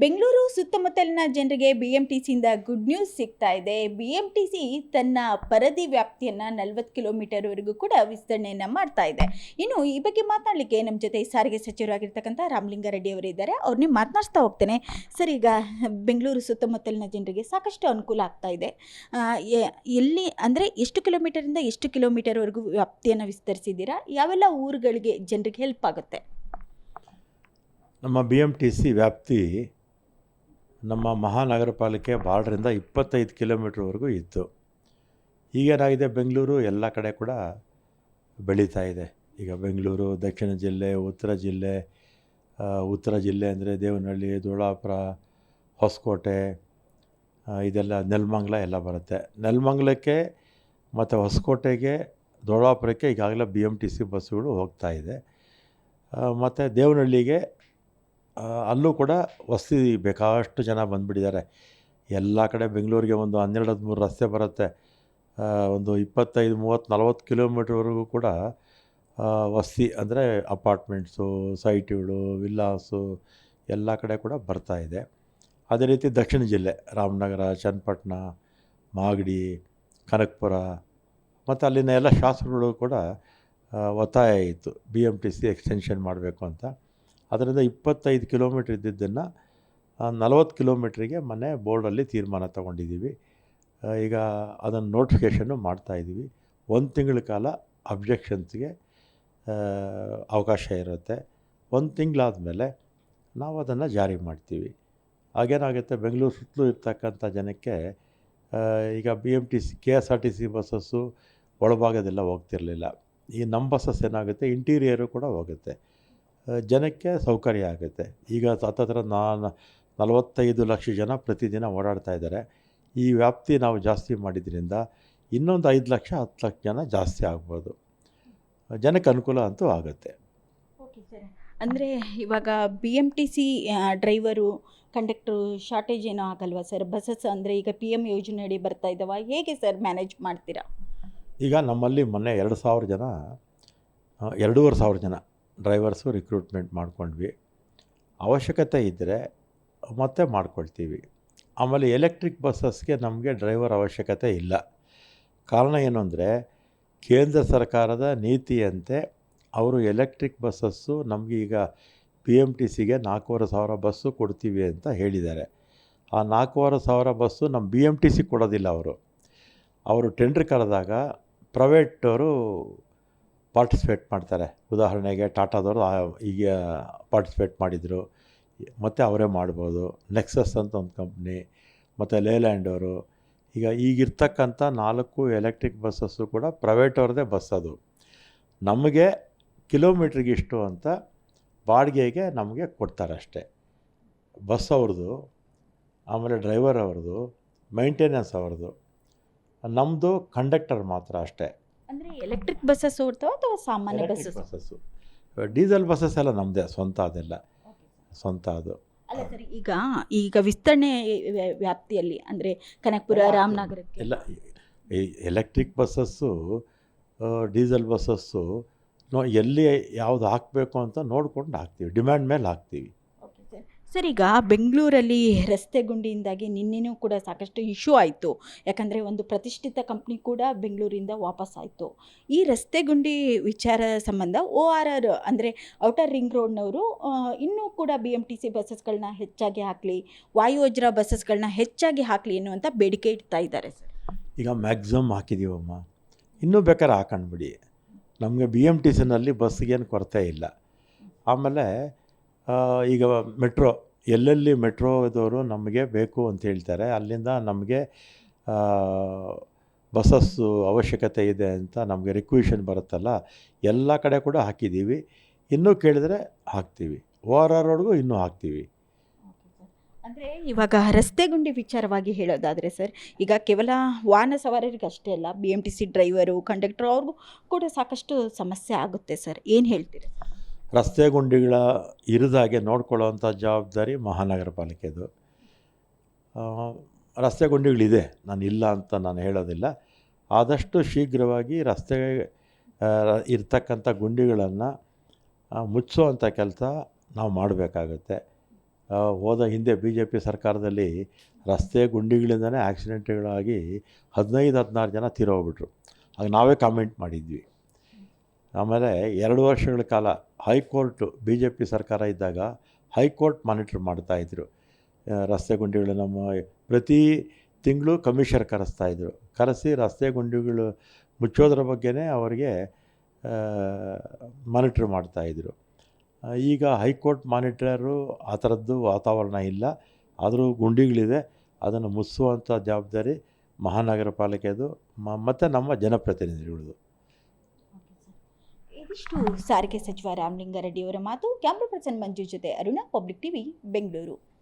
ಬೆಂಗಳೂರು ಸುತ್ತಮುತ್ತಲಿನ ಜನರಿಗೆ ಬಿಎಂಟಿಸಿಯಿಂದ good news ಸಿಗ್ತಾ ಇದೆ. ಬಿಎಂಟಿಸಿ ತನ್ನ ಪರದಿ ವ್ಯಾಪ್ತಿಯನ್ನು 40 ಕಿಲೋಮೀಟರ್ವರೆಗೂ ಕೂಡ ವಿಸ್ತರಣೆಯನ್ನು ಮಾಡ್ತಾ ಇದೆ. ಇನ್ನು ಈ ಬಗ್ಗೆ ಮಾತನಾಡಲಿಕ್ಕೆ ನಮ್ಮ ಜೊತೆ ಸಾರಿಗೆ ಸಚಿವರಾಗಿರ್ತಕ್ಕಂಥ ರಾಮಲಿಂಗಾರೆಡ್ಡಿ ಅವರು ಇದ್ದಾರೆ. ಅವ್ರನ್ನೇ ಮಾತನಾಡಿಸ್ತಾ ಹೋಗ್ತೇನೆ. ಸರ್, ಈಗ ಬೆಂಗಳೂರು ಸುತ್ತಮುತ್ತಲಿನ ಜನರಿಗೆ ಸಾಕಷ್ಟು ಅನುಕೂಲ ಆಗ್ತಾ ಇದೆ. ಎಲ್ಲಿ ಅಂದರೆ ಎಷ್ಟು ಕಿಲೋಮೀಟರಿಂದ ಎಷ್ಟು ಕಿಲೋಮೀಟರ್ವರೆಗೂ ವ್ಯಾಪ್ತಿಯನ್ನು ವಿಸ್ತರಿಸಿದ್ದೀರಾ? ಯಾವೆಲ್ಲ ಊರುಗಳಿಗೆ ಜನರಿಗೆ ಹೆಲ್ಪ್ ಆಗುತ್ತೆ? ನಮ್ಮ BMTC ವ್ಯಾಪ್ತಿ ನಮ್ಮ ಮಹಾನಗರ ಪಾಲಿಕೆ ಬಾರ್ಡ್ರಿಂದ 25 ಕಿಲೋಮೀಟ್ರ್ವರೆಗೂ ಇತ್ತು. ಈಗೇನಾಗಿದೆ, ಬೆಂಗಳೂರು ಎಲ್ಲ ಕಡೆ ಕೂಡ ಬೆಳೀತಾ ಇದೆ. ಈಗ ಬೆಂಗಳೂರು ದಕ್ಷಿಣ ಜಿಲ್ಲೆ, ಉತ್ತರ ಜಿಲ್ಲೆ ಅಂದರೆ ದೇವನಹಳ್ಳಿ, ದೊಳ್ಳಾಪುರ, ಹೊಸಕೋಟೆ, ಇದೆಲ್ಲ ನೆಲಮಂಗಲ ಎಲ್ಲ ಬರುತ್ತೆ. ನೆಲಮಂಗಲಕ್ಕೆ ಮತ್ತು ಹೊಸಕೋಟೆಗೆ, ದೊಳ್ಳಾಪುರಕ್ಕೆ ಈಗಾಗಲೇ BMTC ಬಸ್ಸುಗಳು ಹೋಗ್ತಾ ಇದೆ. ಮತ್ತು ದೇವನಹಳ್ಳಿಗೆ ಅಲ್ಲೂ ಕೂಡ ವಸತಿ ಬೇಕಾಷ್ಟು ಜನ ಬಂದುಬಿಟ್ಟಿದ್ದಾರೆ. ಎಲ್ಲ ಕಡೆ ಬೆಂಗಳೂರಿಗೆ ಒಂದು 12-13 ರಸ್ತೆ ಬರುತ್ತೆ. ಒಂದು 25, 30, 40 ಕಿಲೋಮೀಟ್ರ್ವರೆಗೂ ಕೂಡ ವಸತಿ ಅಂದರೆ ಅಪಾರ್ಟ್ಮೆಂಟ್ಸು, ಸೈಟ್ಗಳು, ವಿಲ್ಲಾಸು ಎಲ್ಲ ಕಡೆ ಕೂಡ ಬರ್ತಾ ಇದೆ. ಅದೇ ರೀತಿ ದಕ್ಷಿಣ ಜಿಲ್ಲೆ ರಾಮನಗರ, ಚನ್ನಪಟ್ಟಣ, ಮಾಗಡಿ, ಕನಕಪುರ ಮತ್ತು ಅಲ್ಲಿನ ಎಲ್ಲ ಶಾಸಕರು ಕೂಡ ಒತ್ತಾಯ ಇತ್ತು BMTC ಎಕ್ಸ್ಟೆನ್ಷನ್ ಮಾಡಬೇಕು ಅಂತ. ಅದರಿಂದ 25 ಕಿಲೋಮೀಟ್ರ್ ಇದ್ದಿದ್ದನ್ನು 40 ಕಿಲೋಮೀಟ್ರಿಗೆ ಮೊನ್ನೆ ಬೋರ್ಡಲ್ಲಿ ತೀರ್ಮಾನ ತಗೊಂಡಿದ್ದೀವಿ. ಈಗ ಅದನ್ನು ನೋಟಿಫಿಕೇಷನ್ನು ಮಾಡ್ತಾಯಿದ್ದೀವಿ. 1 ತಿಂಗಳ ಕಾಲ ಅಬ್ಜೆಕ್ಷನ್ಸ್ಗೆ ಅವಕಾಶ ಇರುತ್ತೆ. 1 ತಿಂಗಳಾದಮೇಲೆ ನಾವು ಅದನ್ನು ಜಾರಿ ಮಾಡ್ತೀವಿ. ಹಾಗೇನಾಗುತ್ತೆ, ಬೆಂಗಳೂರು ಸುತ್ತಲೂ ಇರ್ತಕ್ಕಂಥ ಜನಕ್ಕೆ ಈಗ BMTC KSRTC ಬಸ್ಸಸ್ಸು ಒಳಭಾಗದೆಲ್ಲ ಹೋಗ್ತಿರಲಿಲ್ಲ. ಈ ನಮ್ಮ ಬಸ್ಸಸ್ ಏನಾಗುತ್ತೆ, ಇಂಟೀರಿಯರು ಕೂಡ ಹೋಗುತ್ತೆ, ಜನಕ್ಕೆ ಸೌಕರ್ಯ ಆಗುತ್ತೆ. ಈಗ ಹತ್ತತ್ರ 45 ಲಕ್ಷ ಜನ ಪ್ರತಿದಿನ ಓಡಾಡ್ತಾ ಇದ್ದಾರೆ. ಈ ವ್ಯಾಪ್ತಿ ನಾವು ಜಾಸ್ತಿ ಮಾಡಿದ್ರಿಂದ ಇನ್ನೊಂದು 5 ಲಕ್ಷ 10 ಲಕ್ಷ ಜನ ಜಾಸ್ತಿ ಆಗ್ಬೋದು. ಜನಕ್ಕೆ ಅನುಕೂಲ ಅಂತೂ ಆಗುತ್ತೆ. ಓಕೆ ಸರ್, ಅಂದರೆ ಇವಾಗ BMTC ಡ್ರೈವರು, ಕಂಡಕ್ಟರು ಶಾರ್ಟೇಜ್ ಏನೋ ಆಗಲ್ವಾ ಸರ್? ಬಸ್ಸಸ್ ಅಂದರೆ ಈಗ PM ಯೋಜನೆ ಅಡಿ ಬರ್ತಾ ಇದ್ದಾವೆ, ಹೇಗೆ ಸರ್ ಮ್ಯಾನೇಜ್ ಮಾಡ್ತೀರಾ? ಈಗ ನಮ್ಮಲ್ಲಿ ಮೊನ್ನೆ 2,500 ಜನ ಡ್ರೈವರ್ಸು ರಿಕ್ರೂಟ್ಮೆಂಟ್ ಮಾಡ್ಕೊಂಡ್ವಿ. ಅವಶ್ಯಕತೆ ಇದ್ದರೆ ಮತ್ತೆ ಮಾಡ್ಕೊಳ್ತೀವಿ. ಆಮೇಲೆ ಎಲೆಕ್ಟ್ರಿಕ್ ಬಸ್ಸಸ್ಗೆ ನಮಗೆ ಡ್ರೈವರ್ ಅವಶ್ಯಕತೆ ಇಲ್ಲ. ಕಾರಣ ಏನು ಅಂದರೆ, ಕೇಂದ್ರ ಸರ್ಕಾರದ ನೀತಿಯಂತೆ ಅವರು ಎಲೆಕ್ಟ್ರಿಕ್ ಬಸ್ಸಸ್ಸು ನಮಗೆ ಈಗ BMTCಗೆ 4,500 ಬಸ್ಸು ಕೊಡ್ತೀವಿ ಅಂತ ಹೇಳಿದ್ದಾರೆ. ಆ 4,500 ಬಸ್ಸು ನಮ್ಮ BMTC ಕೊಡೋದಿಲ್ಲ. ಅವರು ಟೆಂಡ್ರ್ ಕರೆದಾಗ ಪ್ರೈವೇಟವರು ಪಾರ್ಟಿಸಿಪೇಟ್ ಮಾಡ್ತಾರೆ. ಉದಾಹರಣೆಗೆ ಟಾಟಾದವರು ಈಗ ಪಾರ್ಟಿಸಿಪೇಟ್ ಮಾಡಿದರು, ಮತ್ತು ಅವರೇ ಮಾಡ್ಬೋದು. ನೆಕ್ಸಸ್ ಅಂತ ಒಂದು ಕಂಪ್ನಿ, ಮತ್ತು ಲೇಲ್ಯಾಂಡ್ ಅವರು. ಈಗಿರ್ತಕ್ಕಂಥ 4 ಎಲೆಕ್ಟ್ರಿಕ್ ಬಸ್ಸಸ್ಸು ಕೂಡ ಪ್ರೈವೇಟವ್ರದ್ದೇ ಬಸ್. ಅದು ನಮಗೆ ಕಿಲೋಮೀಟ್ರಿಗೆ ಇಷ್ಟು ಅಂತ ಬಾಡಿಗೆಗೆ ನಮಗೆ ಕೊಡ್ತಾರೆ ಅಷ್ಟೇ. ಬಸ್ ಅವ್ರದ್ದು, ಆಮೇಲೆ ಡ್ರೈವರ್ ಅವ್ರದ್ದು, ಮೈಂಟೆನೆನ್ಸ್ ಅವ್ರದ್ದು, ನಮ್ಮದು ಕಂಡಕ್ಟರ್ ಮಾತ್ರ ಅಷ್ಟೇ. ಅಂದರೆ ಎಲೆಕ್ಟ್ರಿಕ್ ಬಸ್ಸಸ್ ಓಡ್ತಾವೆ ಅಥವಾ ಸಾಮಾನ್ಯ ಬಸ್ಸಸ್ಸು? ಡೀಸೆಲ್ ಬಸ್ಸಸ್ ಎಲ್ಲ ನಮ್ಮದೇ ಸ್ವಂತ, ಅದೆಲ್ಲ ಸ್ವಂತ. ಅದು ಅಲ್ಲ ಸರ್, ಈಗ ವಿಸ್ತರಣೆ ವ್ಯಾಪ್ತಿಯಲ್ಲಿ ಅಂದರೆ ಕನಕಪುರ, ರಾಮನಗರಕ್ಕೆ ಎಲ್ಲ ಎಲೆಕ್ಟ್ರಿಕ್ ಬಸ್ಸಸ್ಸು, ಡೀಸೆಲ್ ಬಸ್ಸಸ್ಸು ಎಲ್ಲಿ ಯಾವುದು ಹಾಕಬೇಕು ಅಂತ ನೋಡ್ಕೊಂಡು ಹಾಕ್ತೀವಿ, ಡಿಮ್ಯಾಂಡ್ ಮೇಲೆ ಹಾಕ್ತೀವಿ. Okay sir. ಸರ್, ಈಗ ಬೆಂಗಳೂರಲ್ಲಿ ರಸ್ತೆ ಗುಂಡಿಯಿಂದಾಗಿ ನಿನ್ನೆನೂ ಕೂಡ ಸಾಕಷ್ಟು ಇಶ್ಯೂ ಆಯಿತು. ಯಾಕಂದರೆ ಒಂದು ಪ್ರತಿಷ್ಠಿತ ಕಂಪ್ನಿ ಕೂಡ ಬೆಂಗಳೂರಿಂದ ವಾಪಸ್ ಆಯಿತು. ಈ ರಸ್ತೆ ಗುಂಡಿ ವಿಚಾರ ಸಂಬಂಧ ORR ಅಂದರೆ ಔಟರ್ ರಿಂಗ್ ರೋಡ್ನವರು ಇನ್ನೂ ಕೂಡ BMTC ಬಸ್ಸಸ್ಗಳನ್ನ ಹೆಚ್ಚಾಗಿ ಹಾಕಲಿ, ವಾಯುವಜ್ರ ಬಸ್ಸಸ್ಗಳನ್ನ ಹೆಚ್ಚಾಗಿ ಹಾಕಲಿ ಎನ್ನುವಂಥ ಬೇಡಿಕೆ ಇಡ್ತಾ ಇದ್ದಾರೆ ಸರ್. ಈಗ ಮ್ಯಾಕ್ಸಿಮಮ್ ಹಾಕಿದ್ದೀವಮ್ಮ, ಇನ್ನೂ ಬೇಕಾದ್ರೆ ಹಾಕೊಂಡ್ಬಿಡಿ. ನಮಗೆ BMTCನಲ್ಲಿ ಬಸ್ಸಿಗೇನು ಕೊರತೆ ಇಲ್ಲ. ಆಮೇಲೆ ಈಗ ಮೆಟ್ರೋ, ಎಲ್ಲೆಲ್ಲಿ ಮೆಟ್ರೋ ಇದವರು ನಮಗೆ ಬೇಕು ಅಂತ ಹೇಳ್ತಾರೆ, ಅಲ್ಲಿಂದ ನಮಗೆ ಬಸ್ಸಸ್ಸು ಅವಶ್ಯಕತೆ ಇದೆ ಅಂತ ನಮಗೆ ರಿಕ್ವೆಷನ್ ಬರುತ್ತಲ್ಲ, ಎಲ್ಲ ಕಡೆ ಕೂಡ ಹಾಕಿದ್ದೀವಿ. ಇನ್ನೂ ಕೇಳಿದರೆ ಹಾಕ್ತೀವಿ. ORR ರೋಡ್ಗೂ ಇನ್ನೂ ಹಾಕ್ತೀವಿ. ಅಂದರೆ ಇವಾಗ ರಸ್ತೆ ಗುಂಡಿ ವಿಚಾರವಾಗಿ ಹೇಳೋದಾದರೆ ಸರ್, ಈಗ ಕೇವಲ ವಾಹನ ಸವಾರರಿಗೆ ಅಷ್ಟೇ ಅಲ್ಲ, BMTC ಡ್ರೈವರು, ಕಂಡಕ್ಟರ್ ಅವ್ರಿಗೂ ಕೂಡ ಸಾಕಷ್ಟು ಸಮಸ್ಯೆ ಆಗುತ್ತೆ ಸರ್. ಏನು ಹೇಳ್ತೀರಾ? ರಸ್ತೆ ಗುಂಡಿಗಳ ಇರಿದಾಗೆ ನೋಡ್ಕೊಳ್ಳೋವಂಥ ಜವಾಬ್ದಾರಿ ಮಹಾನಗರ ಪಾಲಿಕೆದು. ರಸ್ತೆ ಗುಂಡಿಗಳಿದೆ, ನಾನು ಇಲ್ಲ ಅಂತ ನಾನು ಹೇಳೋದಿಲ್ಲ. ಆದಷ್ಟು ಶೀಘ್ರವಾಗಿ ಇರ್ತಕ್ಕಂಥ ಗುಂಡಿಗಳನ್ನು ಮುಚ್ಚುವಂಥ ಕೆಲಸ ನಾವು ಮಾಡಬೇಕಾಗತ್ತೆ. ಹಿಂದೆ ಬಿ ಜೆ ಪಿ ಸರ್ಕಾರದಲ್ಲಿ ರಸ್ತೆ ಗುಂಡಿಗಳಿಂದನೇ ಆಕ್ಸಿಡೆಂಟ್ಗಳಾಗಿ 15-16 ಜನ ತೀರೋಗ್ಬಿಟ್ರು. ಆಗ ನಾವೇ ಕಾಮೆಂಟ್ ಮಾಡಿದ್ವಿ. ಆಮೇಲೆ 2 ವರ್ಷಗಳ ಕಾಲ ಹೈಕೋರ್ಟು ಬಿ ಜೆ ಪಿ ಸರ್ಕಾರ ಇದ್ದಾಗ ಹೈಕೋರ್ಟ್ ಮಾನಿಟ್ರ್ ಮಾಡ್ತಾಯಿದ್ರು ರಸ್ತೆ ಗುಂಡಿಗಳು. ನಮ್ಮ ಪ್ರತಿ ತಿಂಗಳು ಕಮಿಷನರ್ ಕರೆಸಿ ರಸ್ತೆ ಗುಂಡಿಗಳು ಮುಚ್ಚೋದ್ರ ಬಗ್ಗೆನೇ ಅವರಿಗೆ ಮಾನಿಟ್ರ್ ಮಾಡ್ತಾಯಿದ್ರು. ಈಗ ಹೈಕೋರ್ಟ್ ಮಾನಿಟ್ರರು ಆ ಥರದ್ದು ವಾತಾವರಣ ಇಲ್ಲ. ಆದರೂ ಗುಂಡಿಗಳಿದೆ, ಅದನ್ನು ಮುಚ್ಚುವಂಥ ಜವಾಬ್ದಾರಿ ಮಹಾನಗರ ಪಾಲಿಕೆದು ಮತ್ತು ನಮ್ಮ ಜನಪ್ರತಿನಿಧಿಗಳದು. ಇದಿಷ್ಟು ಸಾರಿಗೆ ಸಚಿವ ರಾಮಲಿಂಗಾರೆಡ್ಡಿ ಅವರ ಮಾತು. ಕ್ಯಾಮ್ರಾ ಪರ್ಸನ್ ಮಂಜು ಜೊತೆ ಅರುಣ, ಪಬ್ಲಿಕ್ ಟಿವಿ, ಬೆಂಗಳೂರು.